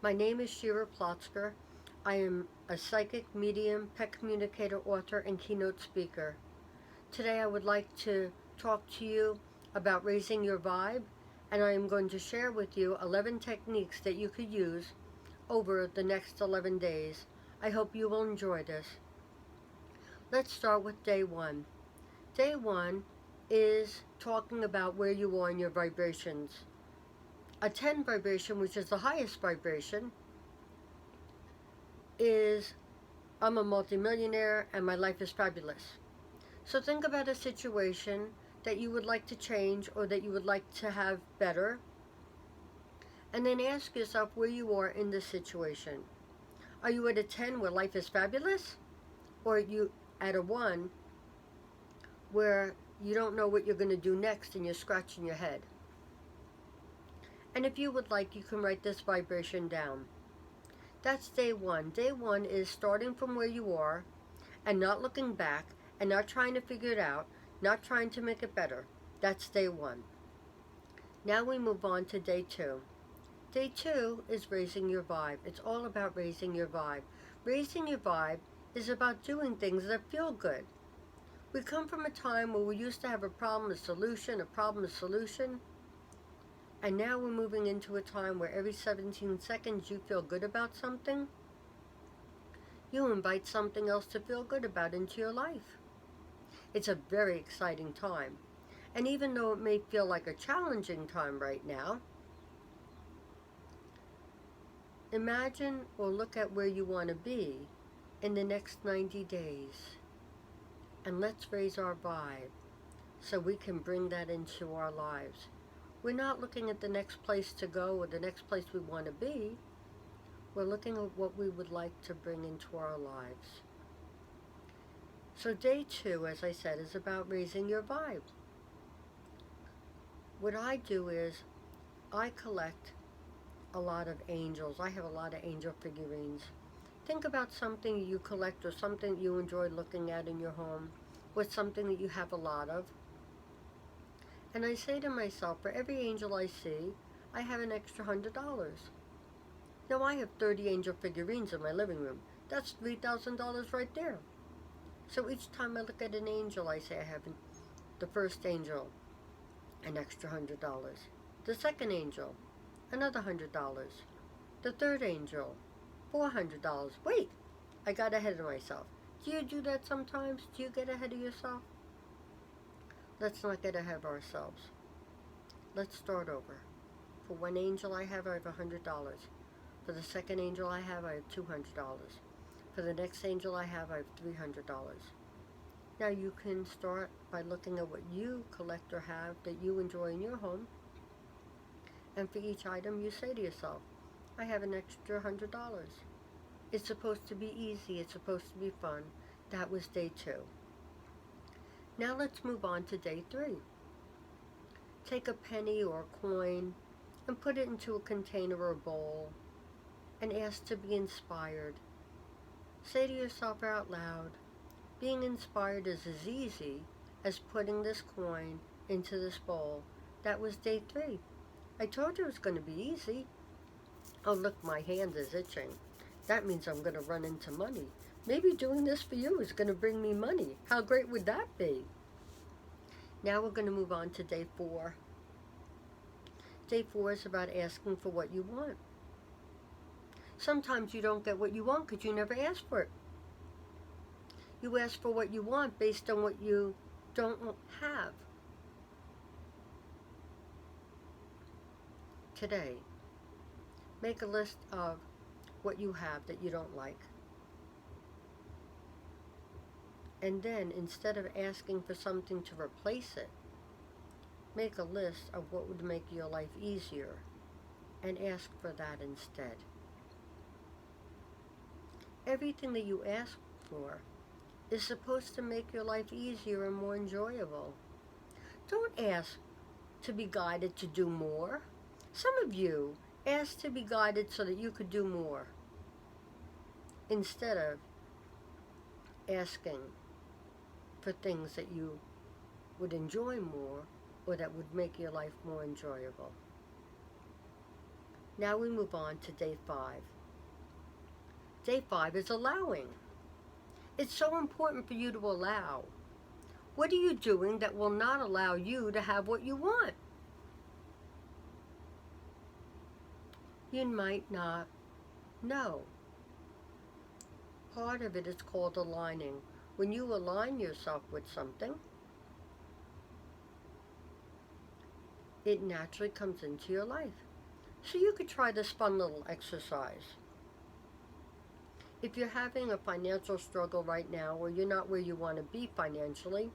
My name is Shira Plotzker. I am a psychic, medium, pet communicator, author, and keynote speaker. Today I would like to talk to you about raising your vibe, and I am going to share with you 11 techniques that you could use over the next 11 days. I hope you will enjoy this. Let's start with day one. Day one is talking about where you are in your vibrations. A 10 vibration, which is the highest vibration, is I'm a multimillionaire and my life is fabulous. So think about a situation that you would like to change or that you would like to have better, and then ask yourself where you are in this situation. Are you at a 10 where life is fabulous? Or are you at a 1 where you don't know what you're going to do next and you're scratching your head? And if you would like, you can write this vibration down. That's day one. Day one is starting from where you are and not looking back and not trying to figure it out, not trying to make it better. That's day one. Now we move on to day two. Day two is raising your vibe. It's all about raising your vibe. Raising your vibe is about doing things that feel good. We come from a time where we used to have a problem, a solution, and now we're moving into a time where every 17 seconds you feel good about something. You invite something else to feel good about into your life. It's a very exciting time. And even though it may feel like a challenging time right now, imagine or look at where you want to be in the next 90 days. And let's raise our vibe so we can bring that into our lives. We're not looking at the next place to go or the next place we want to be. We're looking at what we would like to bring into our lives. So day two, as I said, is about raising your vibe. What I do is I collect a lot of angels. I have a lot of angel figurines. Think about something you collect or something you enjoy looking at in your home, or something that you have a lot of. And I say to myself, for every angel I see, I have an extra $100. Now I have 30 angel figurines in my living room. That's $3,000 right there. So each time I look at an angel, I say I have the first angel, an extra $100. The second angel, another $100. The third angel, $400. Wait, I got ahead of myself. Do you do that sometimes? Do you get ahead of yourself? Let's not get ahead of ourselves. Let's start over. For one angel I have $100. For the second angel I have $200. For the next angel I have $300. Now you can start by looking at what you collect or have that you enjoy in your home. And for each item you say to yourself, I have an extra $100. It's supposed to be easy. It's supposed to be fun. That was day two. Now let's move on to day three. Take a penny or a coin and put it into a container or a bowl and ask to be inspired. Say to yourself out loud, being inspired is as easy as putting this coin into this bowl. That was day three. I told you it was going to be easy. Oh, look, my hand is itching. That means I'm going to run into money. Maybe doing this for you is going to bring me money. How great would that be? Now we're going to move on to day four. Day four is about asking for what you want. Sometimes you don't get what you want because you never asked for it. You ask for what you want based on what you don't have. Today, make a list of what you have that you don't like. And then, instead of asking for something to replace it, make a list of what would make your life easier and ask for that instead. Everything that you ask for is supposed to make your life easier and more enjoyable. Don't ask to be guided to do more. Some of you ask to be guided so that you could do more, instead of asking for things that you would enjoy more or that would make your life more enjoyable. Now we move on to day 5. Day 5 is allowing. It's so important for you to allow. What are you doing that will not allow you to have what you want? You might not know. Part of it is called aligning. When you align yourself with something, it naturally comes into your life. So you could try this fun little exercise. If you're having a financial struggle right now, or you're not where you want to be financially,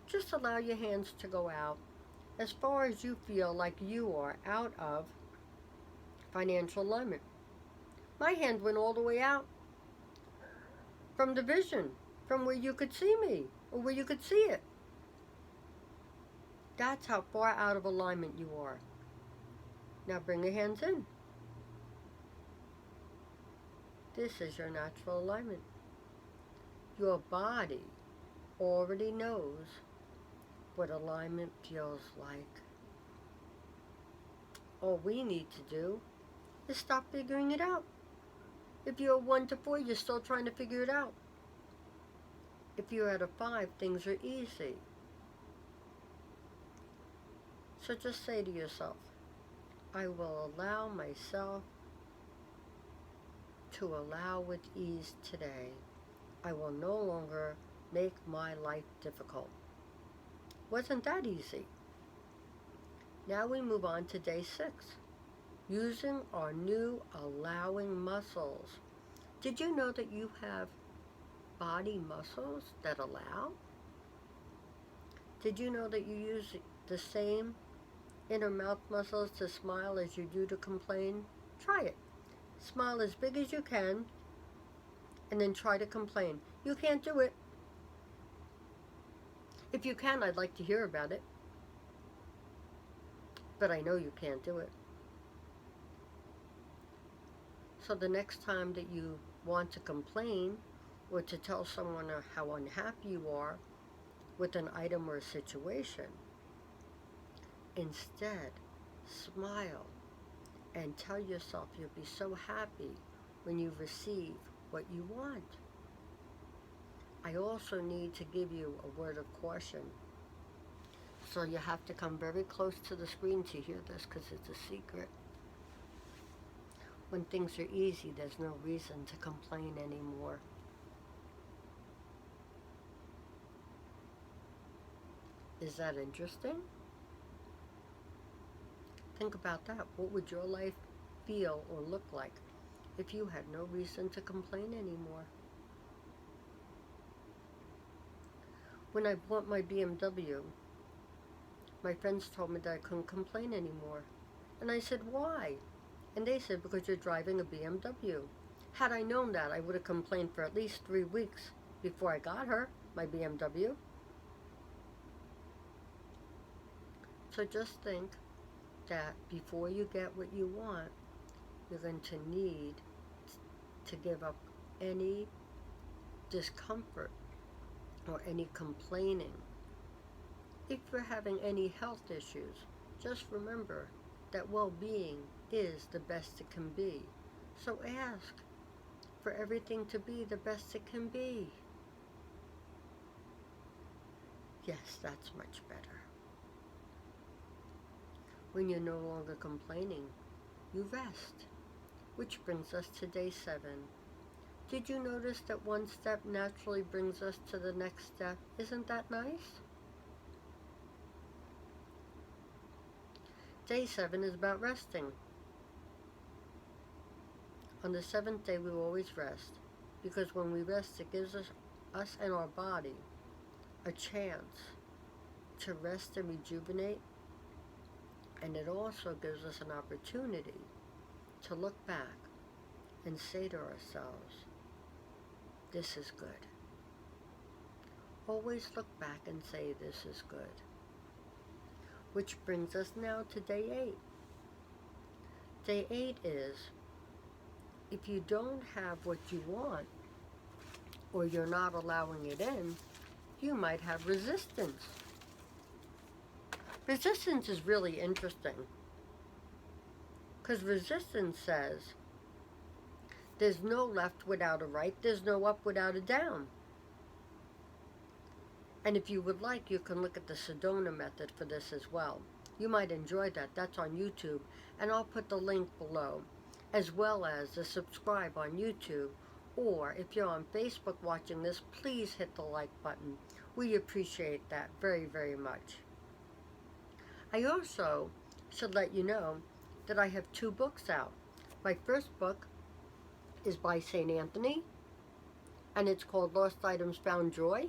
just allow your hands to go out as far as you feel like you are out of financial alignment. My hand went all the way out from the vision, from where you could see me, or where you could see it. That's how far out of alignment you are. Now bring your hands in. This is your natural alignment. Your body already knows what alignment feels like. All we need to do is stop figuring it out. If you're a 1 to 4, you're still trying to figure it out. If you're at a 5, things are easy. So just say to yourself, I will allow myself to allow with ease today. I will no longer make my life difficult. Wasn't that easy? Now we move on to day 6. Using our new allowing muscles. Did you know that you have body muscles that allow? Did you know that you use the same inner mouth muscles to smile as you do to complain? Try it. Smile as big as you can, and then try to complain. You can't do it. If you can, I'd like to hear about it. But I know you can't do it. So the next time that you want to complain or to tell someone how unhappy you are with an item or a situation, instead, smile and tell yourself you'll be so happy when you receive what you want. I also need to give you a word of caution. So you have to come very close to the screen to hear this, because it's a secret. When things are easy, there's no reason to complain anymore. Is that interesting? Think about that. What would your life feel or look like if you had no reason to complain anymore? When I bought my BMW, my friends told me that I couldn't complain anymore. And I said, why? And they said, because you're driving a BMW. Had I known that, I would have complained for at least 3 weeks before I got her, my BMW. So just think that before you get what you want, you're going to need to give up any discomfort or any complaining. If you're having any health issues, just remember that well-being is the best it can be. So ask for everything to be the best it can be. Yes, that's much better. When you're no longer complaining, you rest. Which brings us to day 7. Did you notice that one step naturally brings us to the next step? Isn't that nice? Day 7 is about resting. On the 7th day, we will always rest, because when we rest, it gives us and our body a chance to rest and rejuvenate, and it also gives us an opportunity to look back and say to ourselves, this is good. Always look back and say, this is good. Which brings us now to day 8. Day 8 is, if you don't have what you want, or you're not allowing it in, you might have resistance. Resistance is really interesting. Because resistance says there's no left without a right, there's no up without a down. And if you would like, you can look at the Sedona method for this as well. You might enjoy that. That's on YouTube. And I'll put the link below, as well as the subscribe on YouTube. Or if you're on Facebook watching this, please hit the like button. We appreciate that very, very much. I also should let you know that I have 2 books out. My first book is by St. Anthony, and it's called Lost Items Found Joy.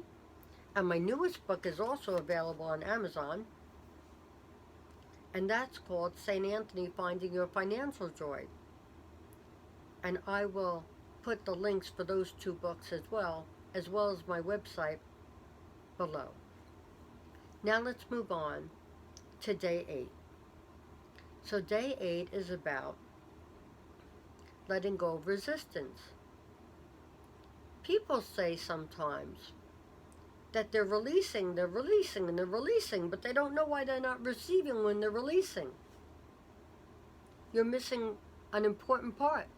And my newest book is also available on Amazon, and that's called St. Anthony Finding Your Financial Joy. And I will put the links for those 2 books as well as my website below. Now let's move on to day 8. So day 8 is about letting go of resistance. People say sometimes that they're releasing, but they don't know why they're not receiving when they're releasing. You're missing an important part.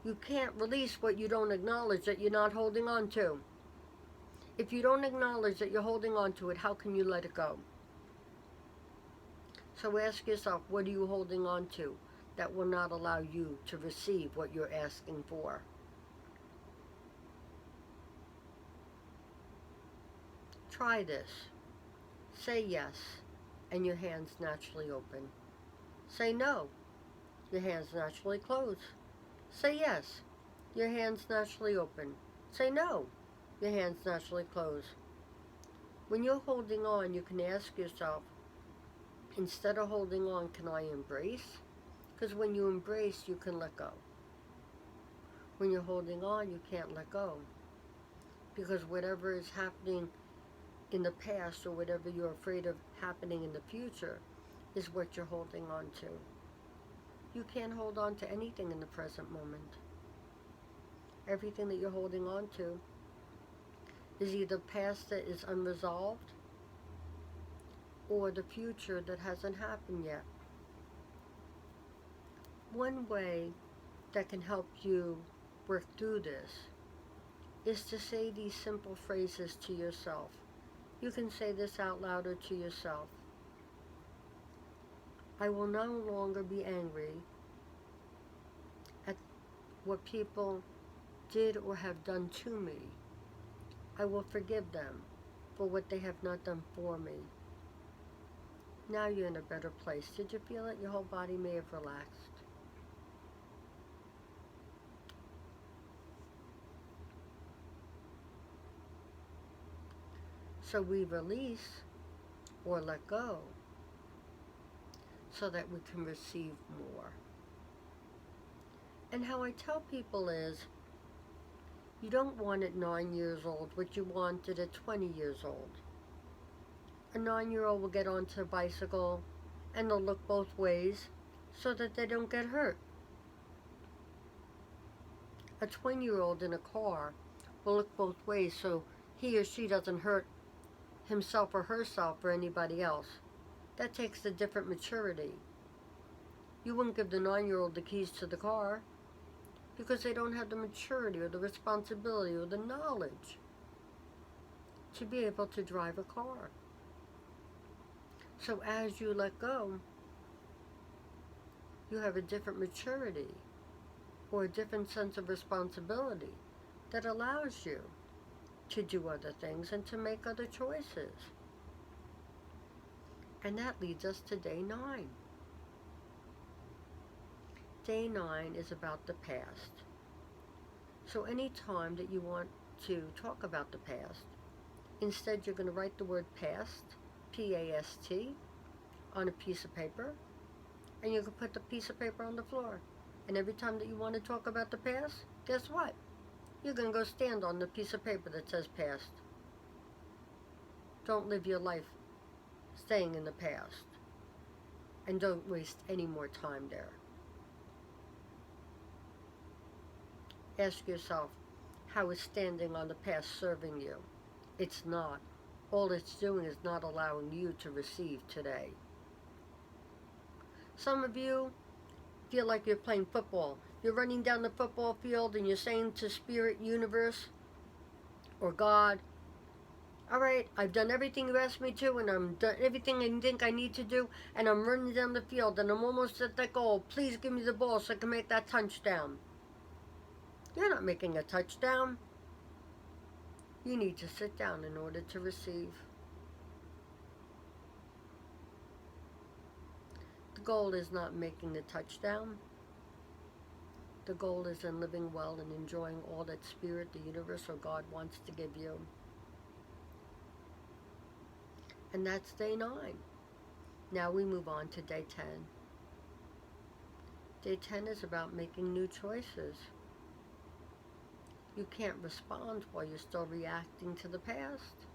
You can't release what you don't acknowledge that you're not holding on to. If you don't acknowledge that you're holding on to it, how can you let it go? So ask yourself, what are you holding on to that will not allow you to receive what you're asking for? Try this. Say yes, and your hands naturally open. Say no, your hands naturally close. Say yes, your hands naturally open. Say no, your hands naturally close. When you're holding on, you can ask yourself, instead of holding on, can I embrace? Because when you embrace, you can let go. When you're holding on, you can't let go. Because whatever is happening in the past, or whatever you're afraid of happening in the future, is what you're holding on to. You can't hold on to anything in the present moment. Everything that you're holding on to is either past that is unresolved, or the future that hasn't happened yet. One way that can help you work through this is to say these simple phrases to yourself. You can say this out loud or to yourself. I will no longer be angry at what people did or have done to me. I will forgive them for what they have not done for me. Now you're in a better place. Did you feel it? Your whole body may have relaxed. So we release or let go so that we can receive more. And how I tell people is, you don't want at 9 years old what you wanted at 20 years old. A 9-year-old will get onto a bicycle and they'll look both ways so that they don't get hurt. A 20-year-old in a car will look both ways so he or she doesn't hurt himself or herself or anybody else. That takes a different maturity. You wouldn't give the 9-year-old the keys to the car because they don't have the maturity or the responsibility or the knowledge to be able to drive a car. So as you let go, you have a different maturity or a different sense of responsibility that allows you to do other things and to make other choices. And that leads us to day 9. Day 9 is about the past. So any time that you want to talk about the past, instead you're going to write the word past, P-A-S-T, on a piece of paper, and you can put the piece of paper on the floor. And every time that you want to talk about the past, guess what? You're going to go stand on the piece of paper that says past. Don't live your life staying in the past. And don't waste any more time there. Ask yourself, how is standing on the past serving you? It's not. All it's doing is not allowing you to receive today. Some of you feel like you're playing football. You're running down the football field and you're saying to Spirit, Universe, or God, all right, I've done everything you asked me to, and I'm done everything I think I need to do, and I'm running down the field, and I'm almost at that goal. Please give me the ball so I can make that touchdown. You're not making a touchdown. You need to sit down in order to receive. The goal is not making the touchdown. The goal is in living well and enjoying all that Spirit, the universe, or God wants to give you. And that's day 9. Now we move on to day 10. Day 10 is about making new choices. You can't respond while you're still reacting to the past.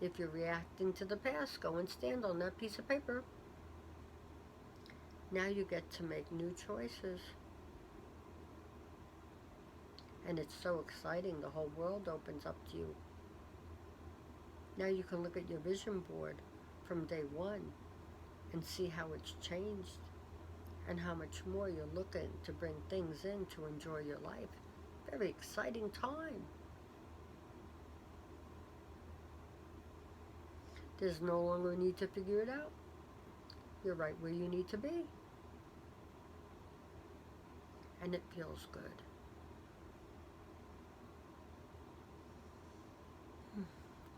If you're reacting to the past, go and stand on that piece of paper. Now you get to make new choices. And it's so exciting, the whole world opens up to you. Now you can look at your vision board from day 1 and see how it's changed and how much more you're looking to bring things in to enjoy your life. Very exciting time. There's no longer a need to figure it out. You're right where you need to be. And it feels good.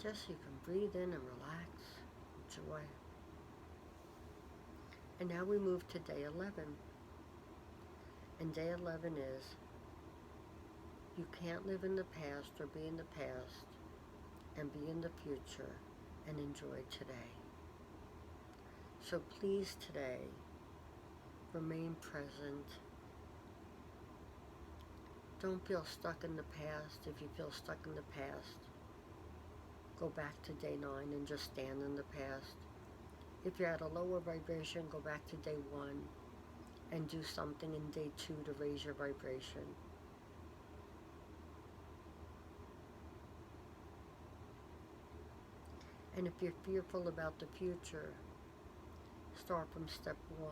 Just so you can breathe in and relax, enjoy. And now we move to day 11. And day 11 is, you can't live in the past or be in the past and be in the future and enjoy today. So please today, remain present. Don't feel stuck in the past. If you feel stuck in the past, go back to day 9 and just stand in the past. If you're at a lower vibration, go back to day 1 and do something in day 2 to raise your vibration. And if you're fearful about the future, start from step 1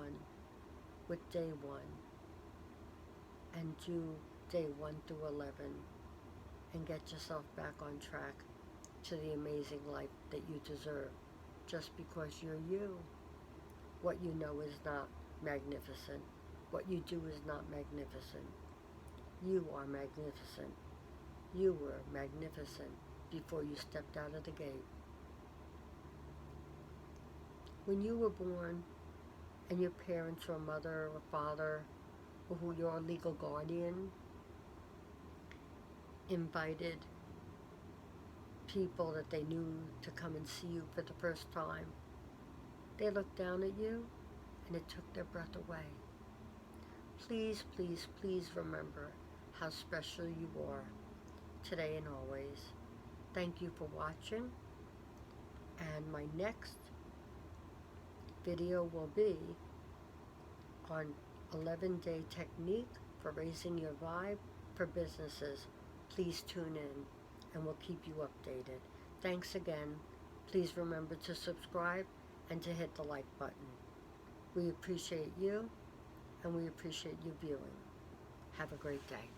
with day 1 and do day 1 through 11 and get yourself back on track to the amazing life that you deserve, just because you're you. What you know is not magnificent. What you do is not magnificent. You are magnificent. You were magnificent before you stepped out of the gate. When you were born and your parents or mother or father or who your legal guardian invited people that they knew to come and see you for the first time, they looked down at you and it took their breath away. Please, please, please remember how special you are today and always. Thank you for watching, and my next video will be on 11-day technique for raising your vibe for businesses. Please tune in and we'll keep you updated. Thanks again. Please remember to subscribe and to hit the like button. We appreciate you and we appreciate you viewing. Have a great day.